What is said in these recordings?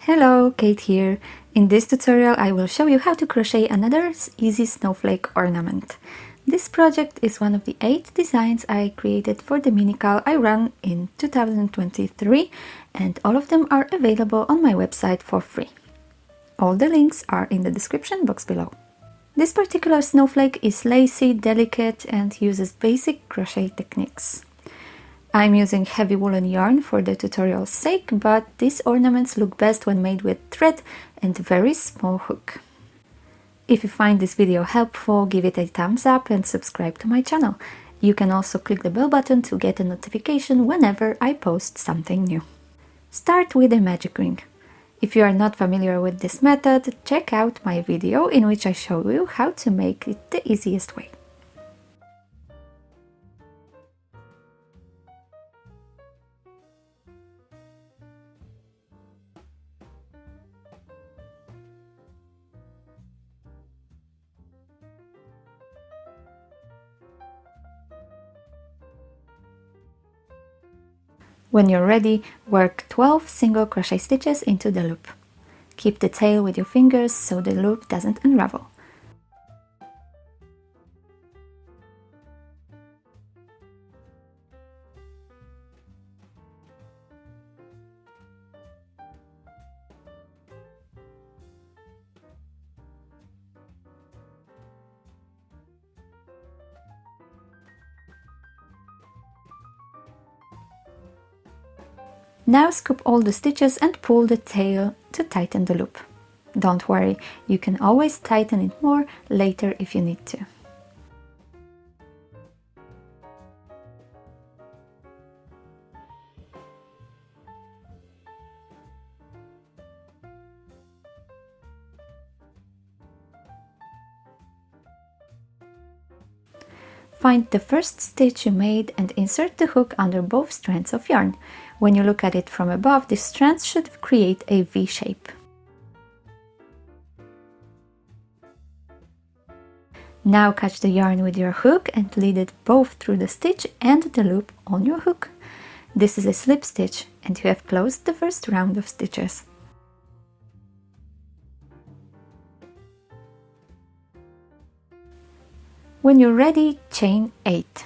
Hello, Kate here. In this tutorial I will show you how to crochet another easy snowflake ornament. This project is one of the 8 designs I created for the mini-cal I ran in 2023, and all of them are available on my website for free. All the links are in the description box below. This particular snowflake is lacy, delicate and uses basic crochet techniques. I'm using heavy woolen yarn for the tutorial's sake, but these ornaments look best when made with thread and very small hook. If you find this video helpful, give it a thumbs up and subscribe to my channel. You can also click the bell button to get a notification whenever I post something new. Start with a magic ring. If you are not familiar with this method, check out my video in which I show you how to make it the easiest way. When you're ready, work 12 single crochet stitches into the loop. Keep the tail with your fingers so the loop doesn't unravel. Now scoop all the stitches and pull the tail to tighten the loop. Don't worry, you can always tighten it more later if you need to. Find the first stitch you made and insert the hook under both strands of yarn. When you look at it from above, the strands should create a V shape. Now catch the yarn with your hook and lead it both through the stitch and the loop on your hook. This is a slip stitch and you have closed the first round of stitches. When you're ready, chain 8.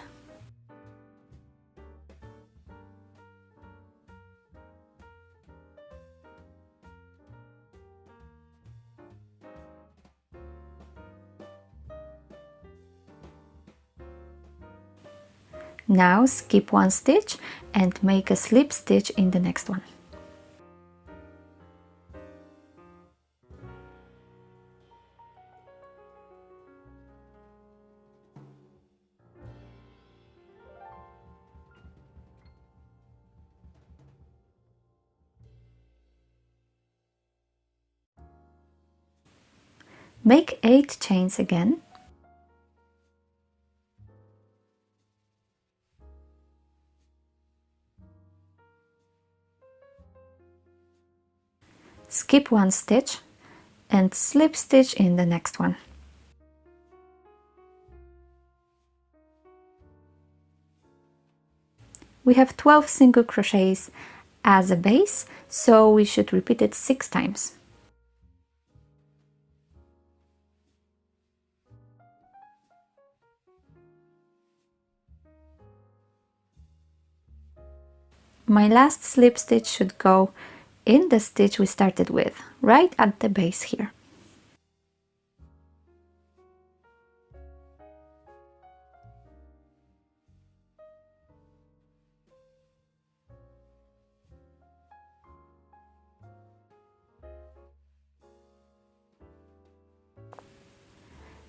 Now skip one stitch and make a slip stitch in the next one. Make 8 chains again. Skip one stitch and slip stitch in the next one. We have 12 single crochets as a base, so we should repeat it 6 times. My last slip stitch should go in the stitch we started with, right at the base here.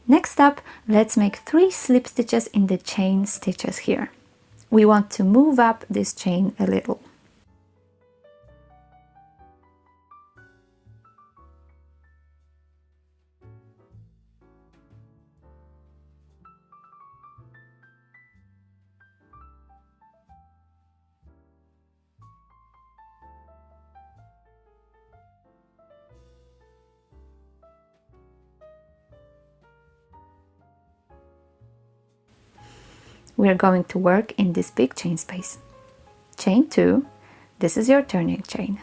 Next up, let's make 3 slip stitches in the chain stitches here. We want to move up this chain a little. We are going to work in this big chain space. Chain 2, this is your turning chain.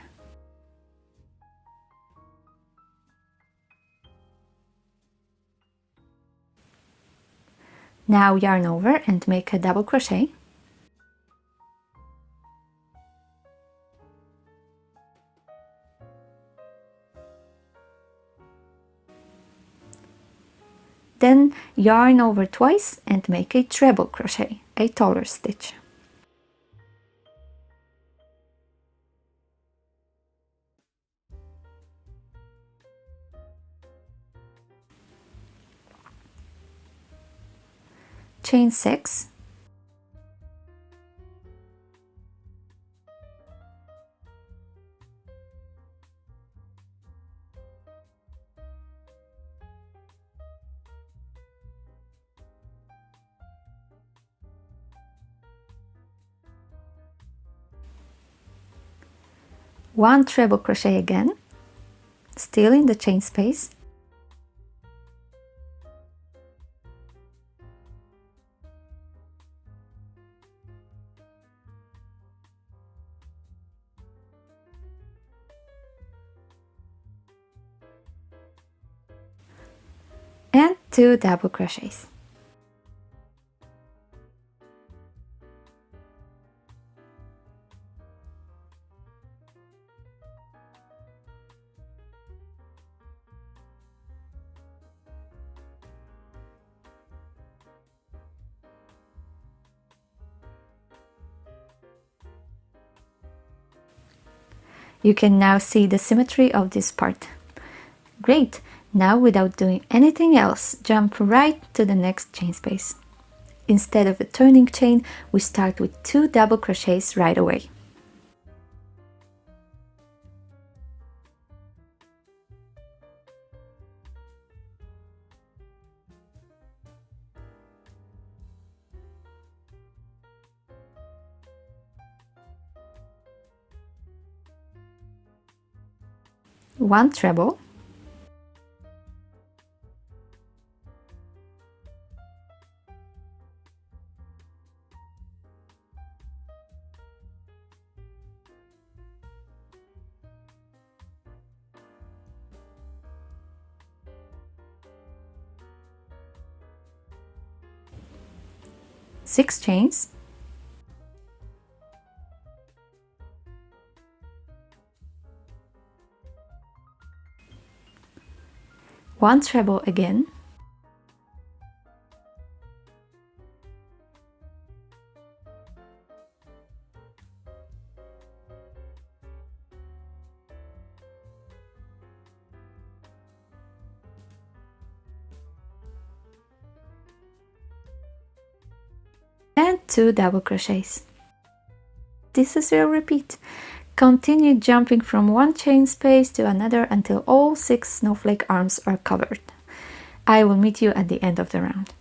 Now yarn over and make a double crochet. Then yarn over twice and make a treble crochet, a taller stitch. Chain 6, one treble crochet again, still in the chain space, and 2 double crochets. You can now see the symmetry of this part. Great! Now, without doing anything else, jump right to the next chain space. Instead of a turning chain, we start with 2 double crochets right away. One treble, six chains, one treble again, and 2 double crochets. This is your repeat. Continue jumping from one chain space to another until all 6 snowflake arms are covered. I will meet you at the end of the round.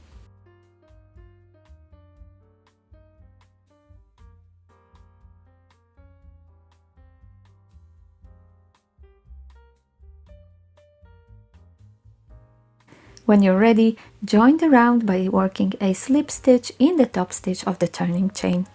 When you're ready, join the round by working a slip stitch in the top stitch of the turning chain.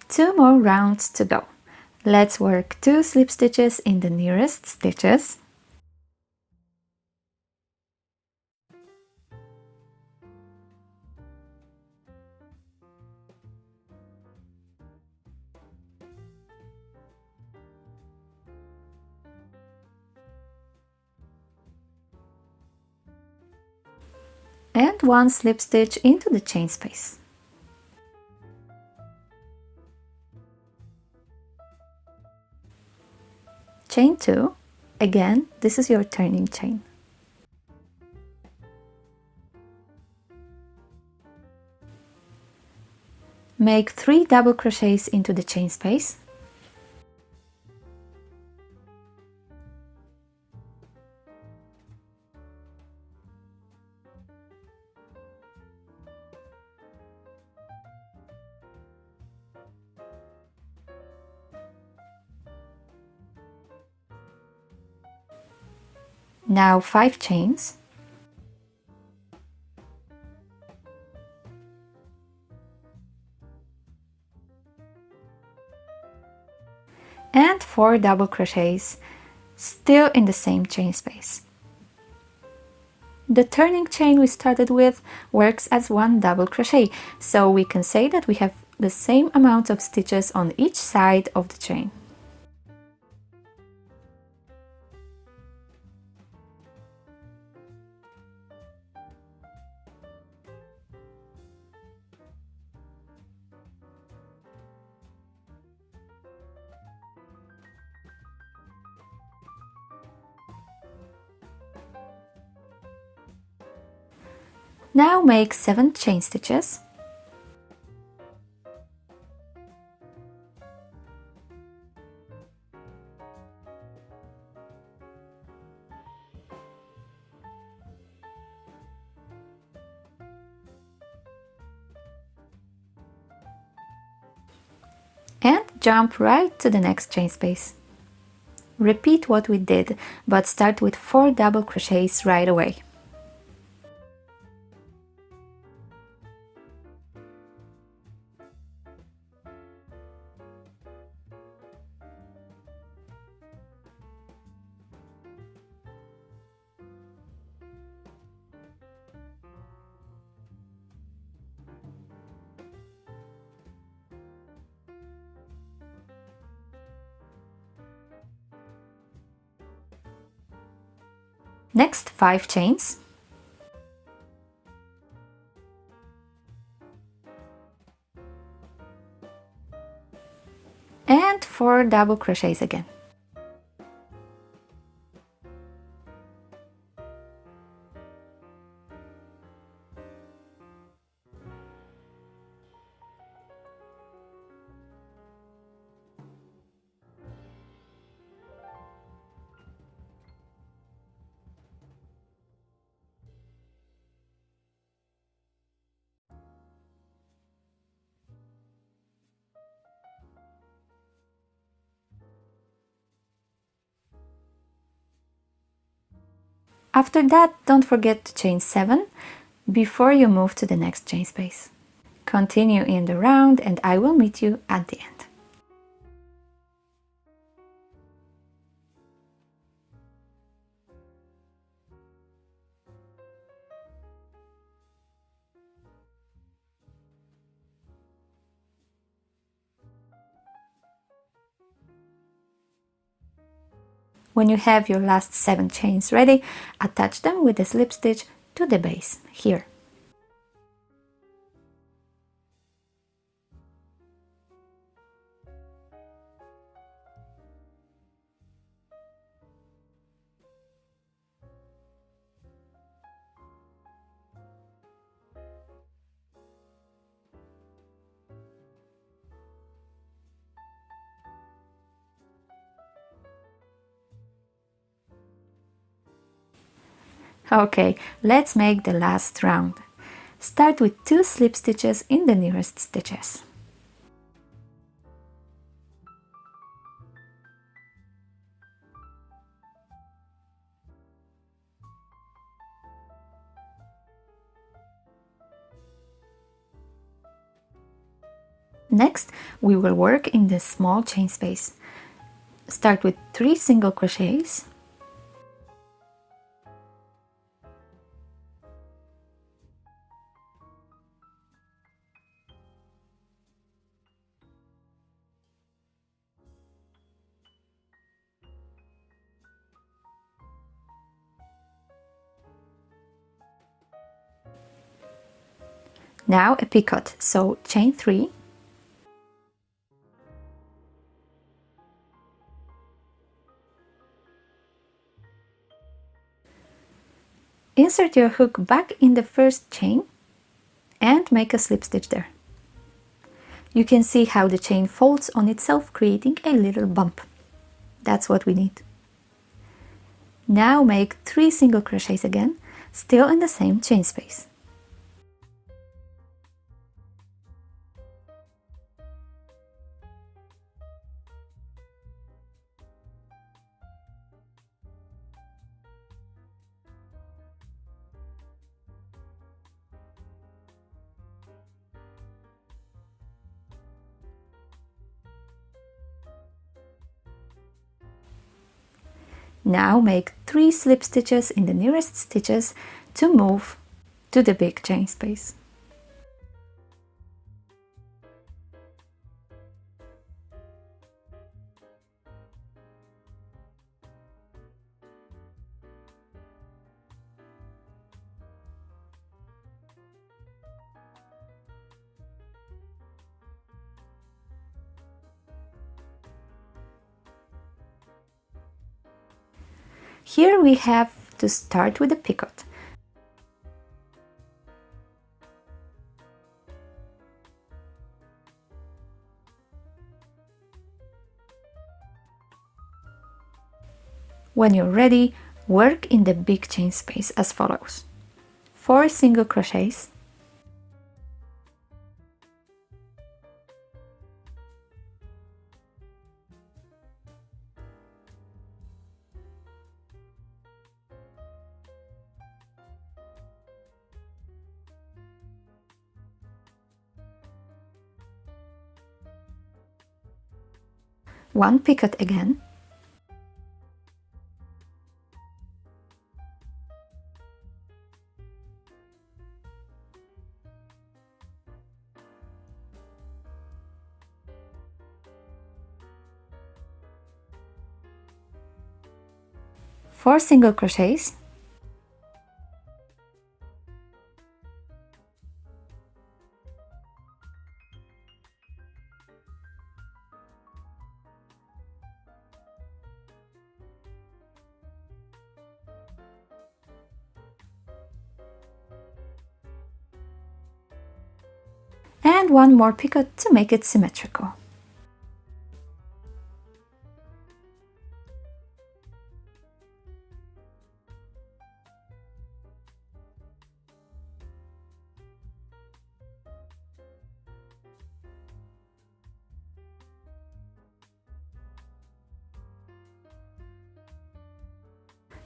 Two more rounds to go. Let's work 2 slip stitches in the nearest stitches. And 1 slip stitch into the chain space. Chain 2, again, this is your turning chain. Make 3 double crochets into the chain space. Now 5 chains, and 4 double crochets, still in the same chain space. The turning chain we started with works as 1 double crochet, so we can say that we have the same amount of stitches on each side of the chain. Now make 7 chain stitches. And jump right to the next chain space. Repeat what we did, but start with 4 double crochets right away. Next 5 chains. And 4 double crochets again. After that, don't forget to chain 7 before you move to the next chain space. Continue in the round and I will meet you at the end. When you have your last 7 chains ready, attach them with a slip stitch to the base, here. Okay, let's make the last round. Start with 2 slip stitches in the nearest stitches. Next, we will work in the small chain space. Start with 3 single crochets. Now a picot, so chain 3. Insert your hook back in the first chain and make a slip stitch there. You can see how the chain folds on itself, creating a little bump. That's what we need. Now make 3 single crochets again, still in the same chain space. Now make 3 slip stitches in the nearest stitches to move to the big chain space. Here we have to start with a picot. When you're ready, work in the big chain space as follows: 4 single crochets, one picot again, four single crochets, and one more picot to make it symmetrical.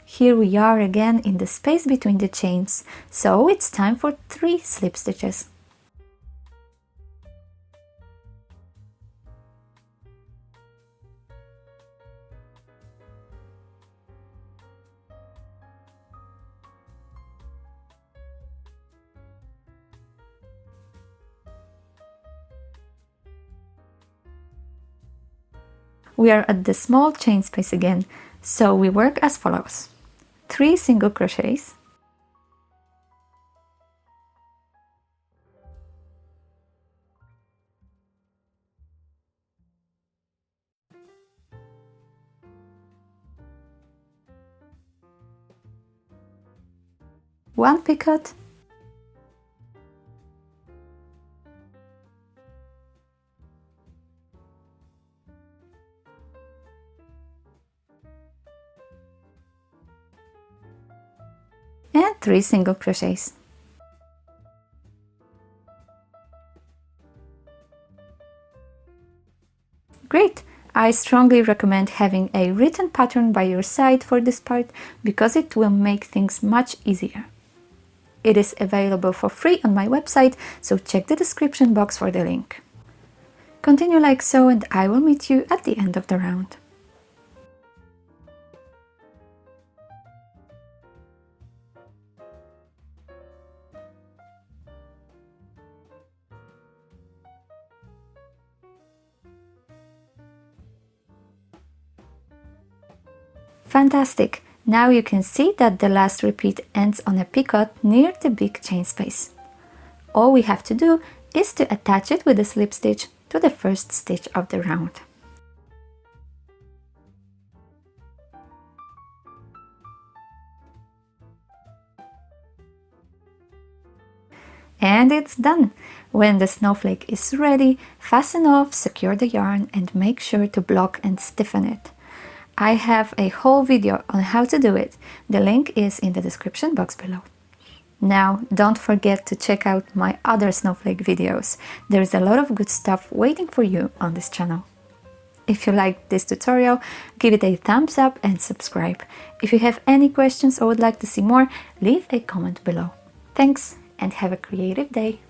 Here we are again in the space between the chains, so it's time for 3 slip stitches. We are at the small chain space again, so we work as follows: 3 single crochets, one picot, and 3 single crochets. Great! I strongly recommend having a written pattern by your side for this part because it will make things much easier. It is available for free on my website, so check the description box for the link. Continue like so, and I will meet you at the end of the round. Fantastic! Now you can see that the last repeat ends on a picot near the big chain space. All we have to do is to attach it with a slip stitch to the first stitch of the round. And it's done! When the snowflake is ready, fasten off, secure the yarn, and make sure to block and stiffen it. I have a whole video on how to do it. The link is in the description box below. Now, don't forget to check out my other snowflake videos. There's a lot of good stuff waiting for you on this channel. If you liked this tutorial, give it a thumbs up and subscribe. If you have any questions or would like to see more, leave a comment below. Thanks and have a creative day!